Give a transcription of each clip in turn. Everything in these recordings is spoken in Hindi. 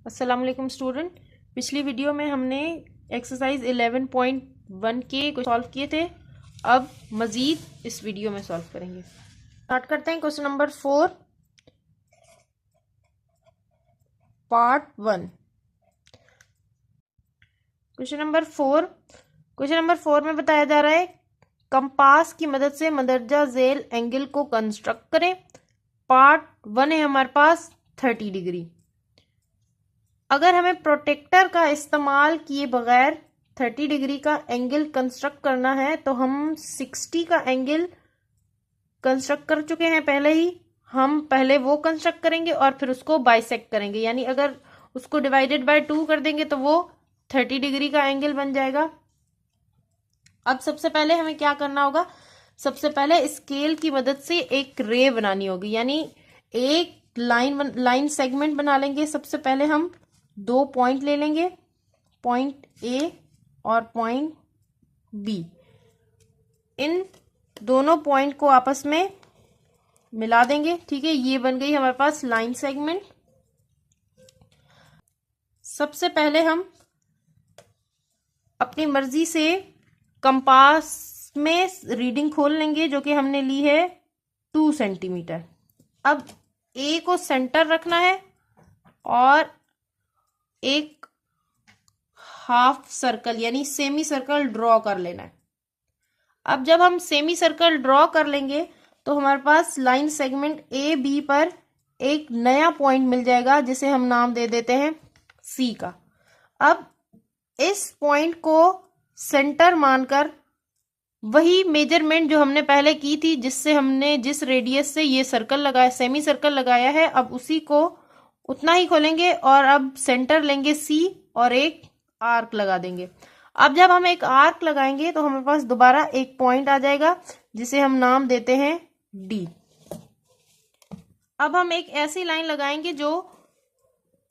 अस्सलाम वालेकुम स्टूडेंट। पिछली वीडियो में हमने एक्सरसाइज 11.1 के कुछ सॉल्व किए थे। अब मज़ीद इस वीडियो में सॉल्व करेंगे। स्टार्ट करते हैं। Question number 4 part 1। Question number 4 में बताया जा रहा है कंपास की मदद से मंदरजा झेल एंगल को कंस्ट्रक्ट करें। पार्ट 1 है हमारे पास 30 डिग्री। अगर हमें प्रोटेक्टर का इस्तेमाल किए बगैर 30 डिग्री का एंगल कंस्ट्रक्ट करना है तो हम 60 का एंगल कंस्ट्रक्ट कर चुके हैं पहले ही। हम पहले वो कंस्ट्रक्ट करेंगे और फिर उसको बाइसेक्ट करेंगे, यानी अगर उसको डिवाइडेड बाय 2 कर देंगे तो वो 30 डिग्री का एंगल बन जाएगा। अब सबसे पहले हमें क्या करना होगा, सबसे पहले स्केल की मदद से एक रे बनानी होगी, यानी एक लाइन सेगमेंट बना लेंगे। सबसे पहले हम 2 पॉइंट ले लेंगे, पॉइंट ए और पॉइंट बी। इन दोनों पॉइंट को आपस में मिला देंगे। ठीक है, ये बन गई हमारे पास लाइन सेगमेंट। सबसे पहले हम अपनी मर्जी से कंपास में रीडिंग खोल लेंगे जो कि हमने ली है 2 सेंटीमीटर। अब ए को सेंटर रखना है और एक हाफ सर्कल यानी सेमी सर्कल ड्रॉ कर लेना है। अब जब हम सेमी सर्कल ड्रॉ कर लेंगे तो हमारे पास लाइन सेगमेंट ए बी पर एक नया पॉइंट मिल जाएगा जिसे हम नाम दे देते हैं सी का। अब इस पॉइंट को सेंटर मानकर वही मेजरमेंट जो हमने पहले की थी, जिससे हमने जिस रेडियस से ये सर्कल लगाया, सेमी सर्कल लगाया है, अब उसी को उतना ही खोलेंगे और अब सेंटर लेंगे सी और एक आर्क लगा देंगे। अब जब हम एक आर्क लगाएंगे तो हमारे पास दोबारा एक पॉइंट आ जाएगा जिसे हम नाम देते हैं डी। अब हम एक ऐसी लाइन लगाएंगे जो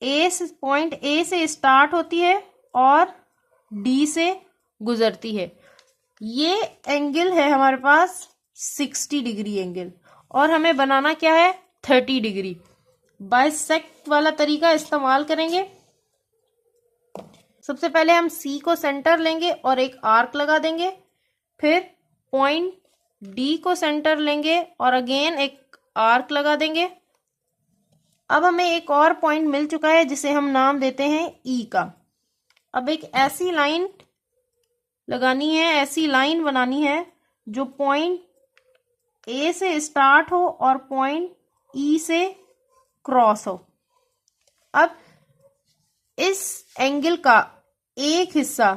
पॉइंट ए से स्टार्ट होती है और डी से गुजरती है। ये एंगल है हमारे पास 60 डिग्री एंगल और हमें बनाना क्या है 30 डिग्री। बाइसेक्ट वाला तरीका इस्तेमाल करेंगे। सबसे पहले हम सी को सेंटर लेंगे और एक आर्क लगा देंगे, फिर पॉइंट डी को सेंटर लेंगे और अगेन एक आर्क लगा देंगे। अब हमें एक और पॉइंट मिल चुका है जिसे हम नाम देते हैं ई का। अब एक ऐसी लाइन लगानी है, ऐसी लाइन बनानी है जो पॉइंट ए से स्टार्ट हो और पॉइंट ई से क्रॉस हो। अब इस एंगल का एक हिस्सा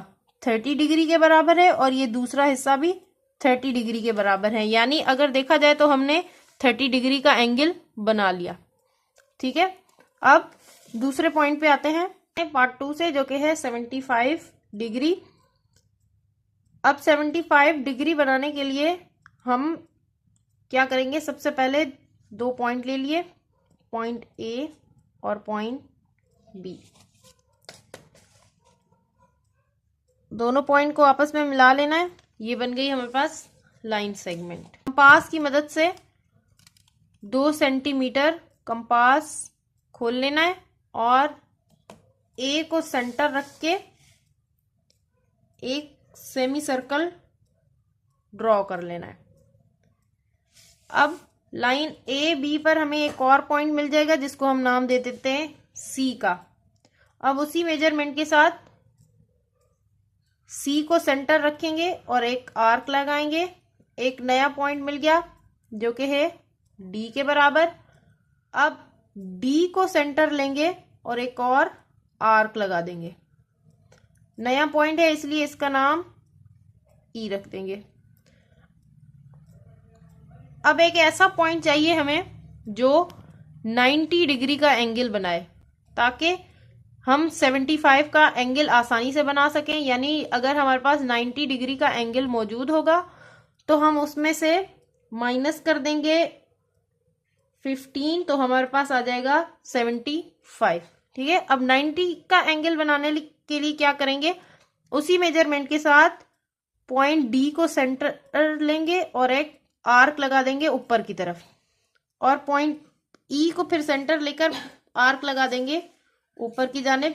30 डिग्री के बराबर है और ये दूसरा हिस्सा भी 30 डिग्री के बराबर है, यानी अगर देखा जाए तो हमने 30 डिग्री का एंगल बना लिया। ठीक है, अब दूसरे पॉइंट पे आते हैं पार्ट 2 से, जो कि है 75 डिग्री। अब 75 डिग्री बनाने के लिए हम क्या करेंगे, सबसे पहले 2 पॉइंट ले लिए, पॉइंट ए और पॉइंट बी। दोनों पॉइंट को आपस में मिला लेना है। ये बन गई हमारे पास लाइन सेगमेंट। कंपास की मदद से 2 सेंटीमीटर कंपास खोल लेना है और ए को सेंटर रख के एक सेमी सर्कल ड्रॉ कर लेना है। अब लाइन ए बी पर हमें एक और पॉइंट मिल जाएगा जिसको हम नाम दे देते हैं सी का। अब उसी मेजरमेंट के साथ सी को सेंटर रखेंगे और एक आर्क लगाएंगे। एक नया पॉइंट मिल गया जो कि है डी के बराबर। अब डी को सेंटर लेंगे और एक और आर्क लगा देंगे। नया पॉइंट है इसलिए इसका नाम ई रख देंगे। अब एक ऐसा पॉइंट चाहिए हमें जो 90 डिग्री का एंगल बनाए ताकि हम 75 का एंगल आसानी से बना सकें। यानी अगर हमारे पास 90 डिग्री का एंगल मौजूद होगा तो हम उसमें से माइनस कर देंगे 15 तो हमारे पास आ जाएगा 75। ठीक है, अब 90 का एंगल बनाने के लिए क्या करेंगे, उसी मेजरमेंट के साथ पॉइंट डी को सेंटर लेंगे और एक आर्क लगा देंगे ऊपर की तरफ और पॉइंट ई को फिर सेंटर लेकर आर्क लगा देंगे ऊपर की जानिब।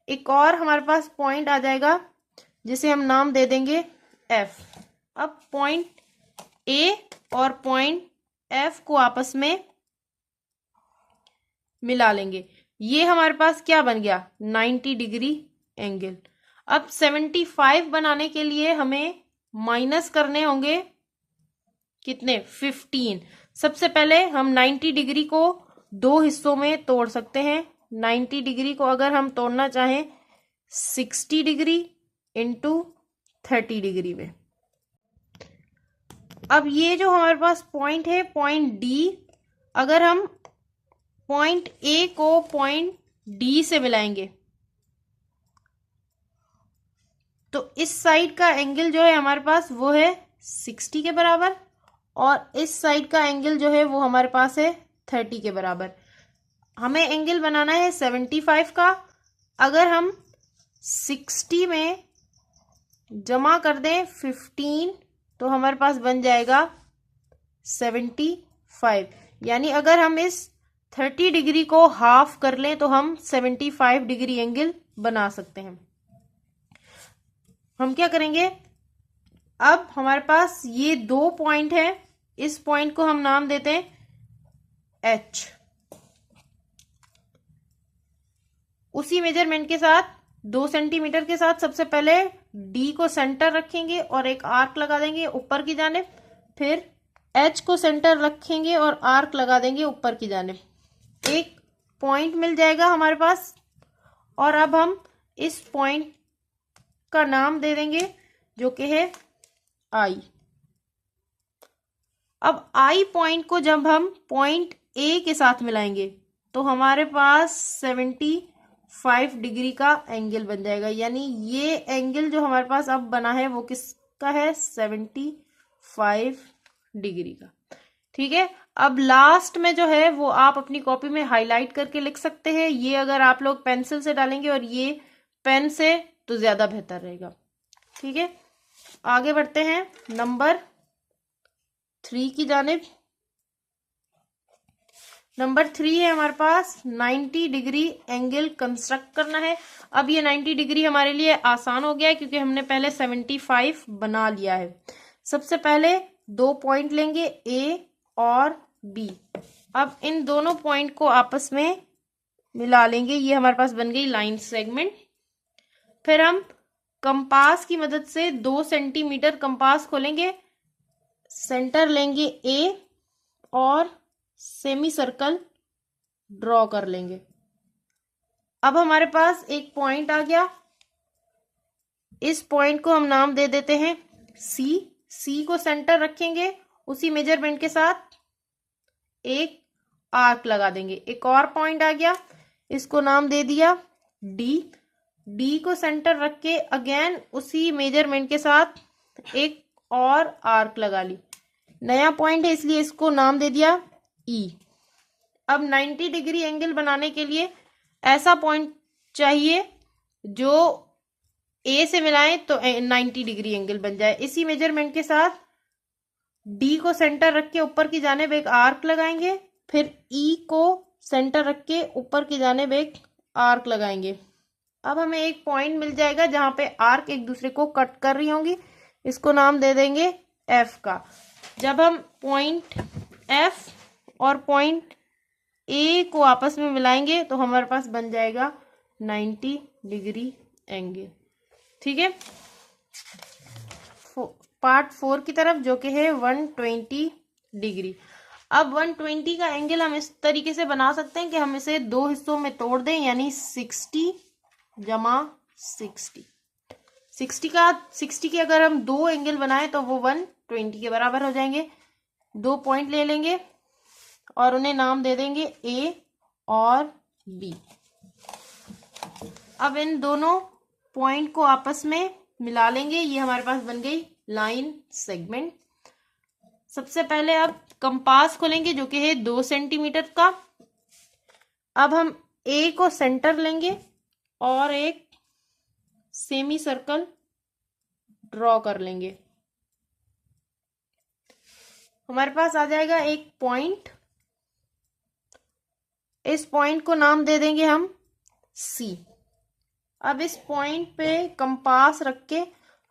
एक और हमारे पास पॉइंट आ जाएगा जिसे हम नाम दे देंगे एफ। अब पॉइंट ए और पॉइंट एफ को आपस में मिला लेंगे। ये हमारे पास क्या बन गया, 90 डिग्री एंगल। अब 75 बनाने के लिए हमें माइनस करने होंगे कितने, 15। सबसे पहले हम 90 डिग्री को दो हिस्सों में तोड़ सकते हैं। 90 डिग्री को अगर हम तोड़ना चाहें 60 डिग्री इंटू 30 डिग्री में। अब ये जो हमारे पास पॉइंट है, पॉइंट डी, अगर हम पॉइंट ए को पॉइंट डी से मिलाएंगे तो इस साइड का एंगल जो है हमारे पास वो है 60 के बराबर, और इस साइड का एंगल जो है वो हमारे पास है 30 के बराबर। हमें एंगल बनाना है 75 का। अगर हम 60 में जमा कर दें 15 तो हमारे पास बन जाएगा 75। यानी अगर हम इस 30 डिग्री को हाफ कर लें तो हम 75 डिग्री एंगल बना सकते हैं। हम क्या करेंगे, अब हमारे पास ये दो पॉइंट है, इस पॉइंट को हम नाम देते हैं एच। उसी मेजरमेंट के साथ 2 सेंटीमीटर के साथ सबसे पहले डी को सेंटर रखेंगे और एक आर्क लगा देंगे ऊपर की जानिब। फिर एच को सेंटर रखेंगे और आर्क लगा देंगे ऊपर की जानिब। एक पॉइंट मिल जाएगा हमारे पास। और अब हम इस पॉइंट का नाम दे देंगे जो कि है आई। अब आई पॉइंट को जब हम पॉइंट ए के साथ मिलाएंगे तो हमारे पास 75 डिग्री का एंगल बन जाएगा। यानी ये एंगल जो हमारे पास अब बना है वो किसका है, 75 डिग्री का। ठीक है। अब लास्ट में जो है वो आप अपनी कॉपी में हाईलाइट करके लिख सकते हैं। ये अगर आप लोग पेंसिल से डालेंगे और ये पेन से तो ज्यादा बेहतर रहेगा। ठीक है, आगे बढ़ते हैं नंबर 3 की जानिब। नंबर 3 है हमारे पास 90 डिग्री एंगल कंस्ट्रक्ट करना है। अब ये 90 डिग्री हमारे लिए आसान हो गया है क्योंकि हमने पहले 75 बना लिया है। सबसे पहले दो पॉइंट लेंगे ए और बी। अब इन दोनों पॉइंट को आपस में मिला लेंगे। ये हमारे पास बन गई लाइन सेगमेंट। फिर हम कंपास की मदद से 2 सेंटीमीटर कंपास खोलेंगे, सेंटर लेंगे ए और सेमी सर्कल ड्रॉ कर लेंगे। अब हमारे पास एक पॉइंट आ गया। इस पॉइंट को हम नाम दे देते हैं सी। सी को सेंटर रखेंगे, उसी मेजरमेंट के साथ एक आर्क लगा देंगे। एक और पॉइंट आ गया, इसको नाम दे दिया डी। डी को सेंटर रख के अगेन उसी मेजरमेंट के साथ एक और आर्क लगा ली। नया पॉइंट है इसलिए इसको नाम दे दिया ई। अब 90 डिग्री एंगल बनाने के लिए ऐसा पॉइंट चाहिए जो ए से मिलाएं तो 90 डिग्री एंगल बन जाए। इसी मेजरमेंट के साथ डी को सेंटर रख के ऊपर की जानिब एक आर्क लगाएंगे। फिर ई को सेंटर रख के ऊपर की जानिब एक आर्क लगाएंगे। अब हमें एक पॉइंट मिल जाएगा जहां पे आर्क एक दूसरे को कट कर रही होंगी। इसको नाम दे देंगे एफ का। जब हम पॉइंट एफ और पॉइंट ए को आपस में मिलाएंगे तो हमारे पास बन जाएगा 90 डिग्री एंगल। ठीक है, पार्ट 4 की तरफ जो कि है 120 डिग्री। अब 120 का एंगल हम इस तरीके से बना सकते हैं कि हम इसे दो हिस्सों में तोड़ दें, यानी 60 जमा 60 के अगर हम दो एंगल बनाएं तो वो 120 के बराबर हो जाएंगे। दो पॉइंट ले लेंगे और उन्हें नाम दे देंगे ए और बी। अब इन दोनों पॉइंट को आपस में मिला लेंगे। ये हमारे पास बन गई लाइन सेगमेंट। सबसे पहले अब कंपास खोलेंगे जो कि है 2 सेंटीमीटर का। अब हम ए को सेंटर लेंगे और एक सेमी सर्कल ड्रॉ कर लेंगे। हमारे पास आ जाएगा एक पॉइंट। इस पॉइंट को नाम दे देंगे हम सी। अब इस पॉइंट पे कंपास रख के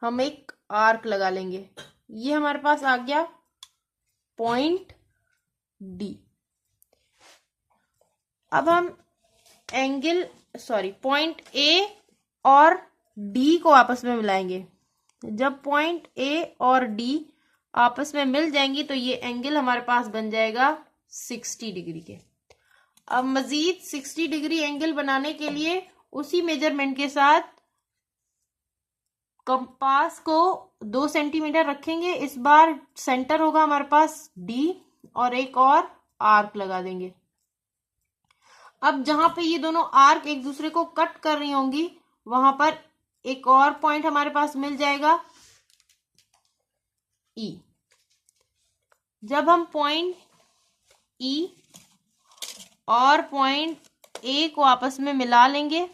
हम एक आर्क लगा लेंगे। ये हमारे पास आ गया पॉइंट डी। अब हम पॉइंट ए और डी को आपस में मिलाएंगे। जब पॉइंट ए और डी आपस में मिल जाएंगी तो ये एंगल हमारे पास बन जाएगा 60 डिग्री के। अब मजीद 60 डिग्री एंगल बनाने के लिए उसी मेजरमेंट के साथ कंपास को 2 सेंटीमीटर रखेंगे। इस बार सेंटर होगा हमारे पास डी और एक और आर्क लगा देंगे। अब जहां पे ये दोनों आर्क एक दूसरे को कट कर रही होंगी वहां पर एक और पॉइंट हमारे पास मिल जाएगा ई। जब हम पॉइंट ई और पॉइंट ए को आपस में मिला लेंगे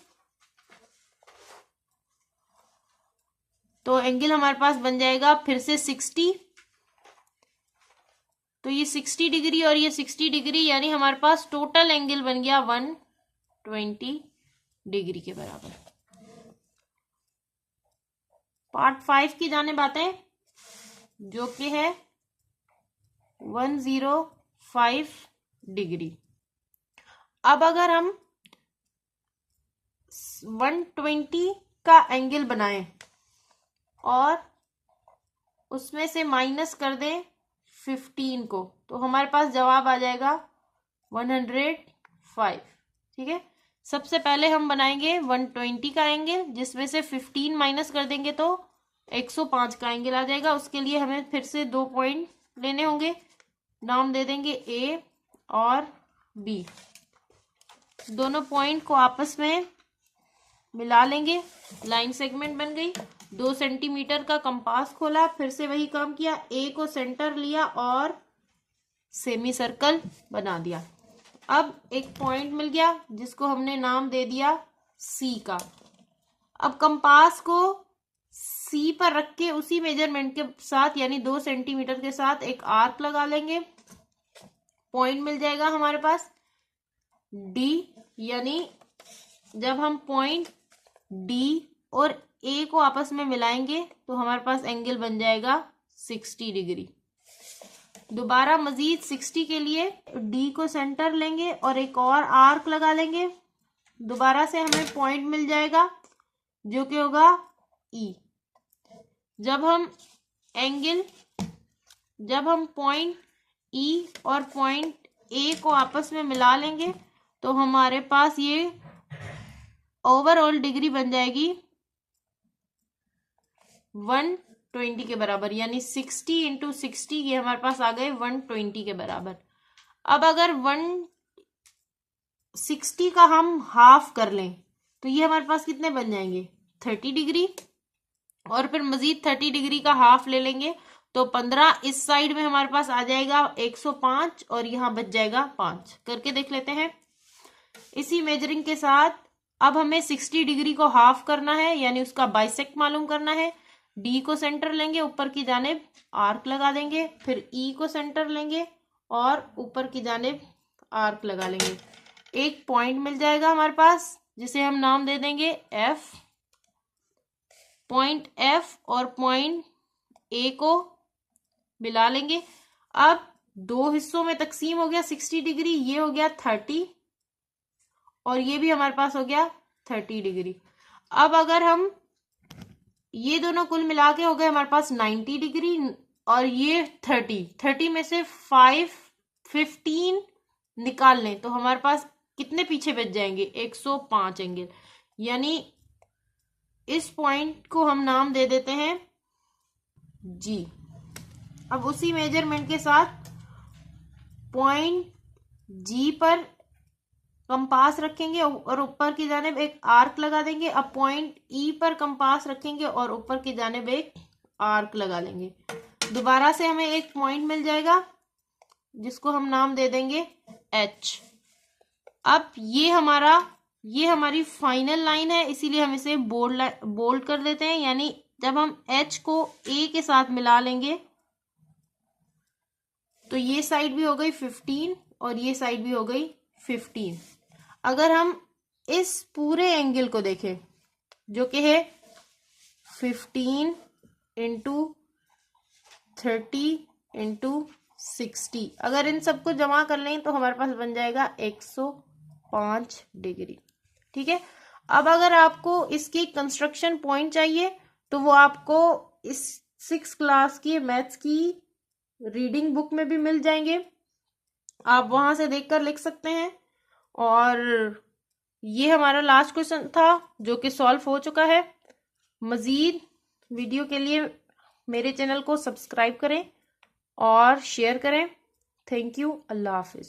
तो एंगल हमारे पास बन जाएगा फिर से 60। तो ये 60 डिग्री और ये 60 डिग्री, यानी हमारे पास टोटल एंगल बन गया 120 डिग्री के बराबर। पार्ट 5 की जाने बातें जो कि है 105 डिग्री। अब अगर हम 120 का एंगल बनाएं और उसमें से माइनस कर दें 15 को तो हमारे पास जवाब आ जाएगा 105। ठीक है, सबसे पहले हम बनाएंगे 120 का एंगल, जिसमें से 15 माइनस कर देंगे तो 105 का एंगल आ जाएगा। उसके लिए हमें फिर से 2 पॉइंट लेने होंगे, नाम दे देंगे ए और बी। दोनों पॉइंट को आपस में मिला लेंगे, लाइन सेगमेंट बन गई। 2 सेंटीमीटर का कंपास खोला, फिर से वही काम किया, ए को सेंटर लिया और सेमी सर्कल बना दिया। अब एक पॉइंट मिल गया जिसको हमने नाम दे दिया सी का। अब कंपास को सी पर रख के उसी मेजरमेंट के साथ यानी 2 सेंटीमीटर के साथ एक आर्क लगा लेंगे। पॉइंट मिल जाएगा हमारे पास डी, यानी जब हम पॉइंट डी और ए को आपस में मिलाएंगे तो हमारे पास एंगल बन जाएगा 60 डिग्री। दोबारा मजीद 60 के लिए डी को सेंटर लेंगे और एक और आर्क लगा लेंगे। दोबारा से हमें पॉइंट मिल जाएगा जो कि होगा ई। जब हम पॉइंट ई और पॉइंट ए को आपस में मिला लेंगे तो हमारे पास ये ओवरऑल डिग्री बन जाएगी 120 के बराबर, यानी 60 इंटू 60 ये हमारे पास आ गए 120 के बराबर। अब अगर 160 का हम हाफ कर लें तो ये हमारे पास कितने बन जाएंगे 30 डिग्री, और फिर मजीद 30 डिग्री का हाफ ले लेंगे तो 15। इस साइड में हमारे पास आ जाएगा 105 और यहाँ बच जाएगा 5। करके देख लेते हैं इसी मेजरिंग के साथ। अब हमें 60 डिग्री को हाफ करना है, यानी उसका बाइसेक्ट मालूम करना है। डी को सेंटर लेंगे, ऊपर की जानिब आर्क लगा देंगे, फिर ई को सेंटर लेंगे और ऊपर की जानिब आर्क लगा लेंगे। एक पॉइंट मिल जाएगा हमारे पास जिसे हम नाम दे देंगे एफ। पॉइंट एफ और पॉइंट ए को मिला लेंगे। अब 2 हिस्सों में तकसीम हो गया 60 डिग्री, ये हो गया 30 और ये भी हमारे पास हो गया 30 डिग्री। अब अगर हम ये दोनों कुल मिला के हो गए हमारे पास 90 डिग्री और ये 30 में से 15 निकाल लें तो हमारे पास कितने पीछे बच जाएंगे 105 एंगल, यानी इस पॉइंट को हम नाम दे देते हैं जी। अब उसी मेजरमेंट के साथ पॉइंट जी पर कंपास रखेंगे और ऊपर की जानिब एक आर्क लगा देंगे। अब पॉइंट ई पर कंपास रखेंगे और ऊपर की जानिब एक आर्क लगा लेंगे। दोबारा से हमें एक पॉइंट मिल जाएगा जिसको हम नाम दे देंगे एच। अब ये हमारी फाइनल लाइन है, इसीलिए हम इसे बोल्ड कर देते हैं। यानी जब हम एच को ए के साथ मिला लेंगे तो ये साइड भी हो गई 15 और ये साइड भी हो गई 15। अगर हम इस पूरे एंगल को देखें जो कि है 15 इंटू 30 इंटू 60। अगर इन सबको जमा कर लें तो हमारे पास बन जाएगा 105 डिग्री। ठीक है। अब अगर आपको इसकी कंस्ट्रक्शन पॉइंट चाहिए तो वो आपको इस 6 क्लास की मैथ्स की रीडिंग बुक में भी मिल जाएंगे, आप वहां से देखकर लिख सकते हैं। और ये हमारा लास्ट क्वेश्चन था जो कि सॉल्व हो चुका है। मजीद वीडियो के लिए मेरे चैनल को सब्सक्राइब करें और शेयर करें। Thank you. Allah Hafiz.